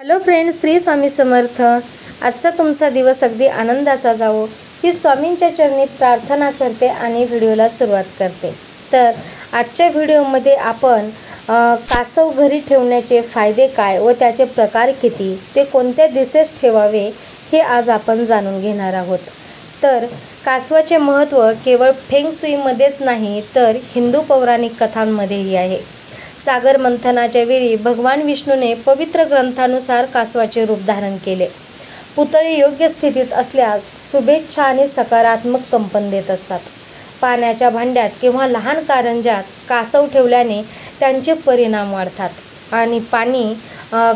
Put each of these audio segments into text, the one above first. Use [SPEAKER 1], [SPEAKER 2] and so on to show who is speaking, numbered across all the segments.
[SPEAKER 1] Hello friends, Shri Swami Samarth. आजचा तुमचा दिवस अगदी आनंदाचा जावो ही स्वामींच्या चरणी प्रार्थना करते आणि व्हिडिओला सुरुवात करते। तर आजच्या व्हिडिओमध्ये आपण कासव घरी ठेवण्याचे फायदे काय व त्याचे प्रकार किती, ते कोणत्या दिशेस ठेवावे हे आज आपण जाणून घेणार आहोत। तर कासवाचे महत्त्व केवळ फेंग शुईमध्येच नाही तर हिंदू पौराणिक कथांमध्येही आहे। सागर मंथनाच्या वेळी भगवान विष्णूने पवित्र ग्रंथानुसार कासवाचे रूप धारण केले। पुतळे योग्य स्थितीत असल्यास शुभेच्छा आणि सकारात्मक कंपन देत असतात। पाण्याच्या भांड्यात किंवा लहान कारंज्यात कासव ठेवल्याने त्यांचे परिणाम वाढतात आणि पाणी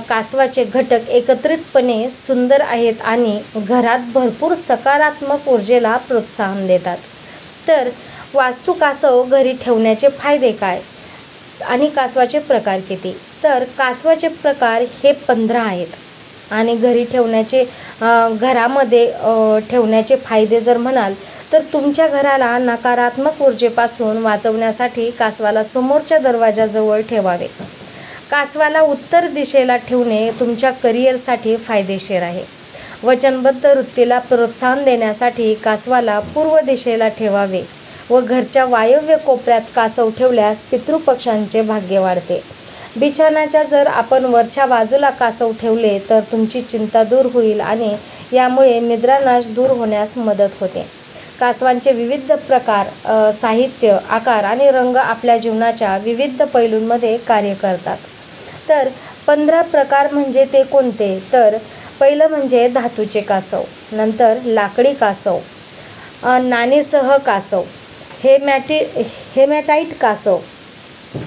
[SPEAKER 1] कासवाचे घटक एकत्रितपणे सुंदर आहेत आणि घरात भरपूर सकारात्मक ऊर्जेला प्रोत्साहन देतात। तर वास्तू कासव घरी ठेवण्याचे फायदे काय आणि कासवाचे प्रकार किती? तर कासवाचे प्रकार हे 15 आहेत आणि घरी ठेवण्याचे घरामध्ये ठेवण्याचे फायदे जर म्हणाल तर तुमच्या घराला नकारात्मक ऊर्जेपासून वाचवण्यासाठी कासवाला समोरच्या दरवाजाजवळ ठेवावे। कासवाला उत्तर दिशेला ठेवणे तुमच्या करिअरसाठी फायदेशीर आहे। वचनबद्ध वृत्तीला प्रोत्साहन देण्यासाठी कासवाला पूर्व दिशेला ठेवावे व घरच्या वायव्य कोपऱ्यात कासव ठेवल्यास पितृपक्षांचे भाग्य वाढते। बिछाण्याच्या जर आपण वरच्या बाजूला कासव ठेवले तर तुमची चिंता दूर होईल आणि यामुळे निद्रानाश दूर होण्यास मदत होते। कासवांचे विविध प्रकार, साहित्य, आकार आणि रंग आपल्या जीवनाच्या विविध पैलूंमध्ये कार्य करतात। तर 15 प्रकार म्हणजे ते कोणते? तर पहिलं म्हणजे धातूचे कासव, नंतर लाकडी कासव, नाणेसह कासव, हेमॅटाइट कासव,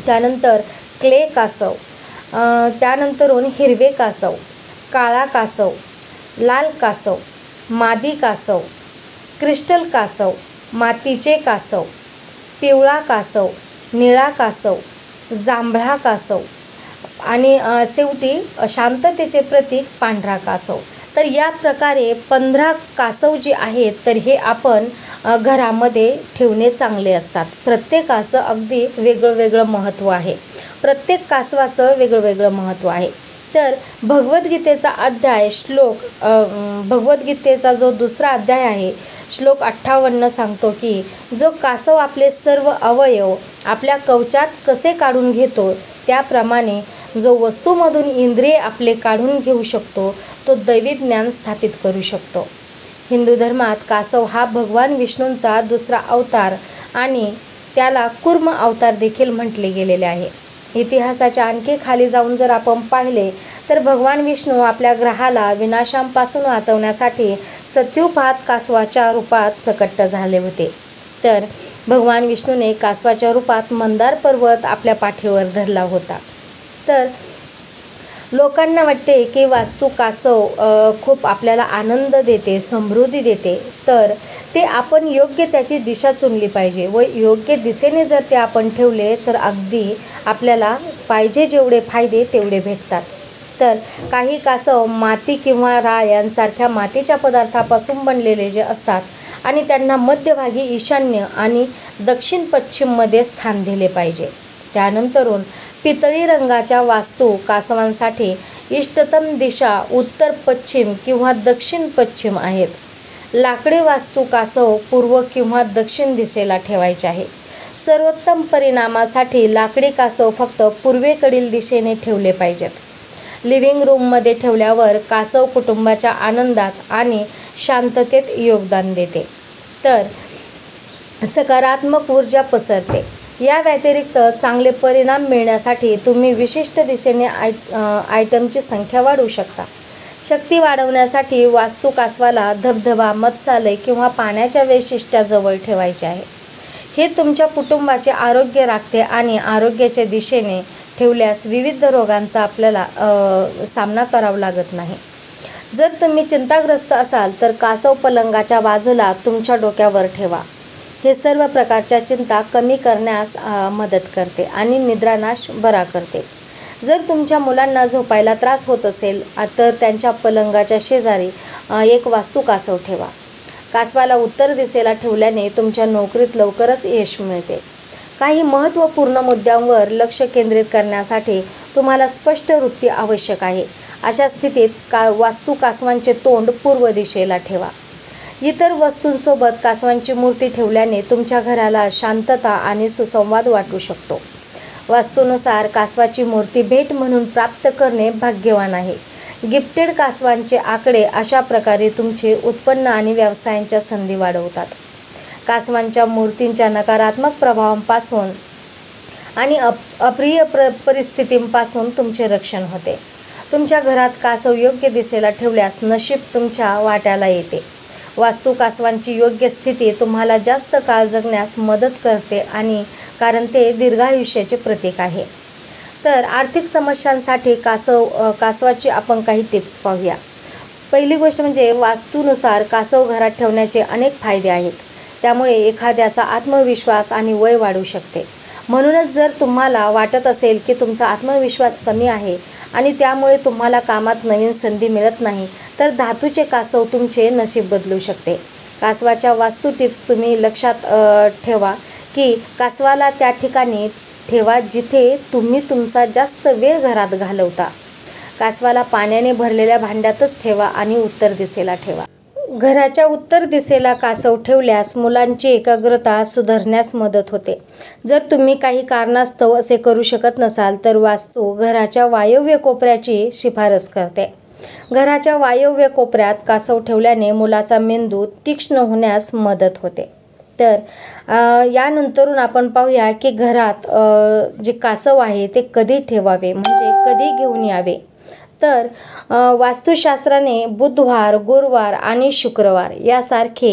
[SPEAKER 1] त्यानंतर क्ले कासव, त्यानंतरून हिरवे कासव, काळा कासव, लाल कासव, मादी कासव, क्रिस्टल कासव, मातीचे कासव, पिवळा कासव, निळा कासव, जांभळा कासव आणि शेवटी शांततेचे प्रतीक पांढरा कासव। तर या प्रकारे 15 कासव जे आहेत तर हे आपण घरामध्ये ठेवणे चांगले असतात। प्रत्येकाचं अगदी वेगळं महत्त्व आहे, प्रत्येक कासवाचं वेगळं महत्त्व आहे। तर भगवद्गीतेचा भगवद्गीतेचा जो दुसरा अध्याय आहे श्लोक 58 सांगतो की जो कासव आपले सर्व अवयव आपल्या कवचात कसे काढून घेतो त्याप्रमाणे जो वस्तूमधून इंद्रिये आपले काढून घेऊ शकतो तो दैवी ज्ञान स्थापित करू शकतो। हिंदू धर्मात कासव हा भगवान विष्णूंचा दुसरा अवतार आणि त्याला कूर्म अवतार देखील म्हटले गेलेले आहे। इतिहासाच्या आणखी खाली जाऊन जर आपण पाहिले तर भगवान विष्णू आपल्या ग्रहाला विनाशांपासून वाचवण्यासाठी सत्युपात कासवाच्या रूपात प्रकट झाले होते। तर भगवान विष्णूने कासवाच्या रूपात मंदार पर्वत आपल्या पाठीवर धरला होता। तर लोकांना वाटते की वास्तू कासव खूप आपल्याला आनंद देते, समृद्धी देते, तर ते आपण योग्य त्याची दिशा चुनली पाहिजे व योग्य दिशेने जर ते आपण ठेवले तर अगदी आपल्याला पाहिजे जेवढे फायदे तेवढे भेटतात। तर काही कासव माती किंवा राळ यांसारख्या मातीच्या पदार्थापासून बनलेले जे असतात आणि त्यांना मध्यभागी ईशान्य आणि दक्षिण पश्चिममध्ये स्थान दिले पाहिजे। त्यानंतरून पितळी रंगाच्या वास्तू कासवांसाठी इष्टतम दिशा उत्तर पश्चिम किंवा दक्षिण पश्चिम आहेत। लाकडी वास्तू कासव पूर्व किंवा दक्षिण दिशेला ठेवायचे आहे। सर्वोत्तम परिणामासाठी लाकडी कासव फक्त पूर्वेकडील दिशेने ठेवले पाहिजेत। लिव्हिंग रूममध्ये ठेवल्यावर कासव कुटुंबाच्या आनंदात आणि शांततेत योगदान देते, तर सकारात्मक ऊर्जा पसरते। या व्यतिरिक्त चांगले परिणाम मिळण्यासाठी तुम्ही विशिष्ट दिशेने आयटमची संख्या वाढवू शकता। शक्ती वाढवण्यासाठी वास्तू कासवाला धबधबा, मत्स्यालय किंवा पाण्याच्या वैशिष्ट्याजवळ ठेवायचे आहे। हे तुमच्या कुटुंबाचे आरोग्य राखते आणि आरोग्याच्या दिशेने ठेवल्यास विविध रोगांचा आपल्याला सामना करावा लागत नाही। जर तुम्ही चिंताग्रस्त असाल तर कासव पलंगाच्या बाजूला तुमच्या डोक्यावर ठेवा। हे सर्व प्रकारच्या चिंता कमी करण्यास मदत करते आणि निद्रानाश बरा करते। जर तुमच्या मुलांना झोपायला त्रास होत असेल तर त्यांच्या पलंगाच्या शेजारी एक वास्तू कासव ठेवा। कासवाला उत्तर दिशेला ठेवल्याने तुमच्या नोकरीत लवकरच यश मिळते। काही महत्त्वपूर्ण मुद्द्यांवर लक्ष केंद्रित करण्यासाठी तुम्हाला स्पष्ट वृत्ती आवश्यक आहे अशा स्थितीत वास्तू कासवांचे तोंड पूर्व दिशेला ठेवा. इतर वस्तूंसोबत कासवांची मूर्ती ठेवल्याने तुमच्या घराला शांतता आणि सुसंवाद वाटू शकतो. वास्तूनुसार कासवाची मूर्ती भेट म्हणून प्राप्त करणे भाग्यवान आहे. गिफ्टेड कासवांचे आकडे अशा प्रकारे तुमचे उत्पन्न आणि व्यवसायांच्या संधी वाढवतात. कासवांच्या मूर्तींच्या नकारात्मक प्रभावांपासून आणि अप्रिय परिस्थितींपासून तुमचे रक्षण होते. तुमच्या घरात कासव योग्य दिशेला ठेवल्यास नशीब तुमच्या वाट्याला येते. वास्तू कासवांची योग्य स्थिती तुम्हाला जास्त काळ जगण्यास मदत करते आणि कारण ते दीर्घायुष्याचे प्रतीक आहे. तर आर्थिक समस्यांसाठी कासवाची आपण काही टिप्स पाहूया. पहिली गोष्ट म्हणजे वास्तूनुसार कासव घरात ठेवण्याचे अनेक फायदे आहेत. त्यामुळे एखाद्याचा आत्मविश्वास आणि वय वाढू शकते. म्हणूनच जर तुम्हाला वाटत असेल की तुमचा आत्मविश्वास कमी आहे आणि त्यामुळे तुम्हाला कामात नवीन संधी मिळत नाही, तर धातूचे कासव तुमचे नशीब बदलू शकते. कासवाच्या वास्तू टिप्स तुम्ही लक्षात ठेवा की कासवाला त्या ठिकाणी ठेवा जिथे तुम्ही तुमचा जास्त वेळ घरात घालवता. कासवाला पाण्याने भरलेल्या भांड्यातच ठेवा आणि उत्तर दिशेला ठेवा. घराच्या उत्तर दिशेला कासव ठेवल्यास मुलांची एकाग्रता सुधारण्यास मदत होते. जर तुम्ही काही कारणास्तव असे करू शकत नसाल तर वास्तू घराच्या वायव्य कोपऱ्याची शिफारस करते. घराच्या वायव्य कोपऱ्यात कासव ठेवल्याने मुलाचा मेंदू तीक्ष्ण होण्यास मदत होते. तर यानंतरून आपण पाहूया की घरात जे कासव आहे ते कधी ठेवावे, म्हणजे कधी घेऊन यावे. तर वास्तुशास्त्राने बुधवार, गुरुवार आणि शुक्रवार यासारखे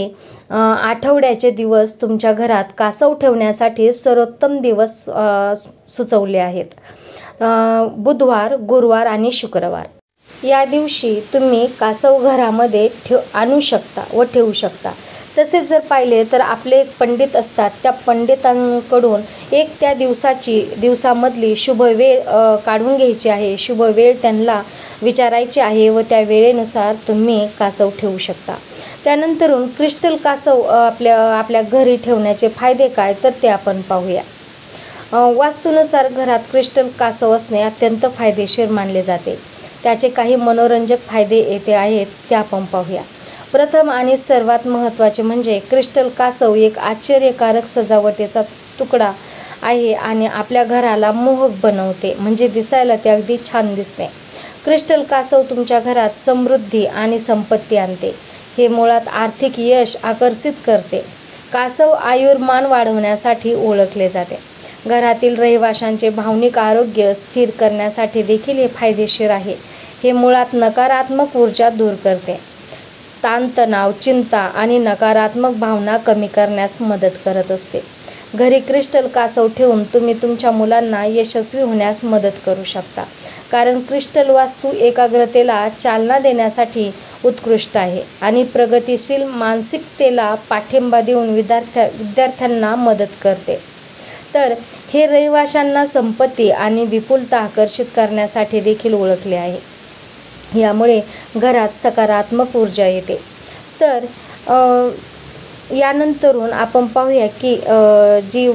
[SPEAKER 1] आठवड्याचे दिवस तुमच्या घरात कासव ठेवण्यासाठी सर्वोत्तम दिवस सुचवले आहेत. बुधवार, गुरुवार आणि शुक्रवार या दिवशी तुम्ही कासव घरामध्ये आणू शकता व ठेवू शकता. तसेच जर पाहिले तर आपले एक पंडित असतात, त्या पंडितांकडून एक त्या दिवसामधली शुभ वेळ काढून घ्यायची आहे. शुभ वेळ त्यांना विचारायची आहे व त्या वेळेनुसार तुम्ही कासव ठेवू शकता. त्यानंतरून क्रिस्टल कासव आपल्या घरी ठेवण्याचे फायदे काय, तर ते आपण पाहूया. वास्तूनुसार घरात क्रिस्टल कासव असणे अत्यंत फायदेशीर मानले जाते. त्याचे काही मनोरंजक फायदे येथे आहेत ते आपण पाहूया. प्रथम आणि सर्वात महत्त्वाचे म्हणजे क्रिस्टल कासव एक आश्चर्यकारक सजावटीचा तुकडा आहे आणि आपल्या घराला मोहक बनवते, म्हणजे दिसायला ते अगदी छान दिसते. क्रिस्टल कासव तुमच्या घरात समृद्धी आणि संपत्ती आणते. हे मुळात आर्थिक यश आकर्षित करते. कासव आयुर्मान वाढवण्यासाठी ओळखले जाते. घरातील रहिवाशांचे भावनिक आरोग्य स्थिर करण्यासाठी देखील हे फायदेशीर आहे. हे मुळात नकारात्मक ऊर्जा दूर करते. ताणतणाव, चिंता आणि नकारात्मक भावना कमी करण्यास मदत करत असते. घरी क्रिस्टल कासव ठेवून तुम्ही तुमच्या मुलांना यशस्वी होण्यास मदत करू शकता, कारण क्रिस्टल वास्तू एकाग्रतेला चालना देण्यासाठी उत्कृष्ट आहे आणि प्रगतिशील मानसिकतेला पाठिंबा देऊन विद्यार्थ्यांना मदत करते. तर हे रहिवाशांना संपत्ती आणि विपुलता आकर्षित करण्यासाठी देखील ओळखले आहे. यामुळे घरात सकारात्मक ऊर्जा येते. तर यानंतरून आपण पाहूया की जी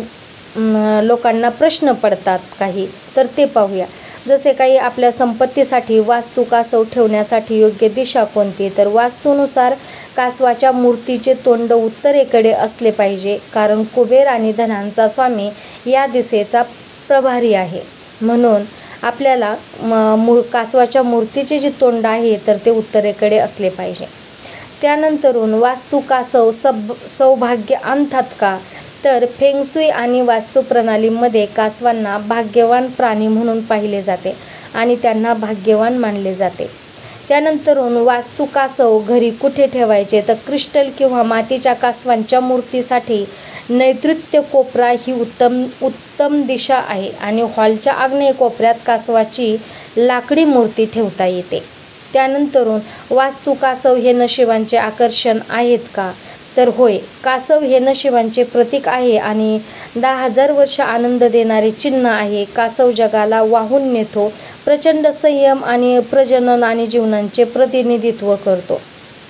[SPEAKER 1] लोकांना प्रश्न पडतात काही, तर ते पाहूया. जसे काही आपल्या संपत्तीसाठी वास्तू कासव ठेवण्यासाठी योग्य दिशा कोणती, तर वास्तूनुसार कासवाच्या मूर्तीचे तोंड उत्तरेकडे असले पाहिजे, कारण कुबेर आणि धनांचा स्वामी या दिशेचा प्रभारी आहे. म्हणून आपल्याला कासवाच्या मूर्तीचे जे तोंड आहे तर ते उत्तरेकडे असले पाहिजे. त्यानंतरून वास्तू कासव सौभाग्य आणतात का, तर फेंगशुई आणि वास्तुप्रणालीमध्ये कासवांना भाग्यवान प्राणी म्हणून पाहिले जाते आणि त्यांना भाग्यवान मानले जाते. त्यानंतरून वास्तू कासव घरी कुठे ठेवायचे, तर क्रिस्टल किंवा मातीच्या कासवांच्या मूर्तीसाठी नैऋत्य कोपरा ही उत्तम दिशा आहे आणि हॉलच्या आग्नेय कोपऱ्यात कासवाची लाकडी मूर्ती ठेवता येते. त्यानंतरून वास्तू कासव हे नशिबांचे आकर्षण आहेत का, तर होय, कासव हे नशिबांचे प्रतीक आहे आणि 10,000 वर्ष आनंद देणारे चिन्ह आहे. कासव जगाला वाहून नेतो, प्रचंड संयम आणि प्रजनन आणि जीवनाचे प्रतिनिधित्व करतो.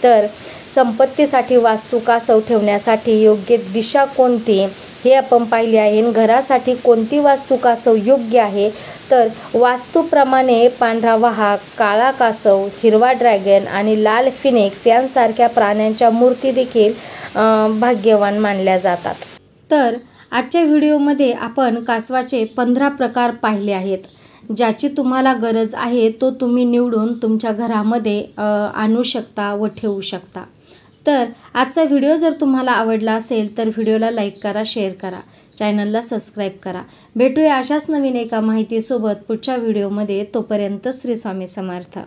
[SPEAKER 1] तर संपत्तीसाठी वास्तू कासव ठेवण्यासाठी योग्य दिशा कोणती, हे आपण पाहिले आहे. घरासाठी कोणती वास्तू कासव योग्य आहे, तर वास्तूप्रमाणे पांढरा वाघ, काळा कासव, हिरवा ड्रॅगन आणि लाल फिनिक्स यांसारख्या प्राण्यांच्या मूर्ती देखील भाग्यवान मानल्या जातात. तर आजच्या व्हिडिओमध्ये आपण कासवाचे 15 प्रकार पाहिले आहेत. ज्याची तुम्हाला गरज आहे तो तुम्ही निवडून तुमच्या घरामध्ये आणू शकता व ठेवू शकता. तर आजचा व्हिडिओ जर तुम्हाला आवडला असेल तर व्हिडिओला लाईक करा, शेअर करा, चॅनलला सबस्क्राईब करा. भेटूया अशाच नवीन एका माहितीसोबत पुढच्या व्हिडिओमध्ये. तोपर्यंत श्री स्वामी समर्थ.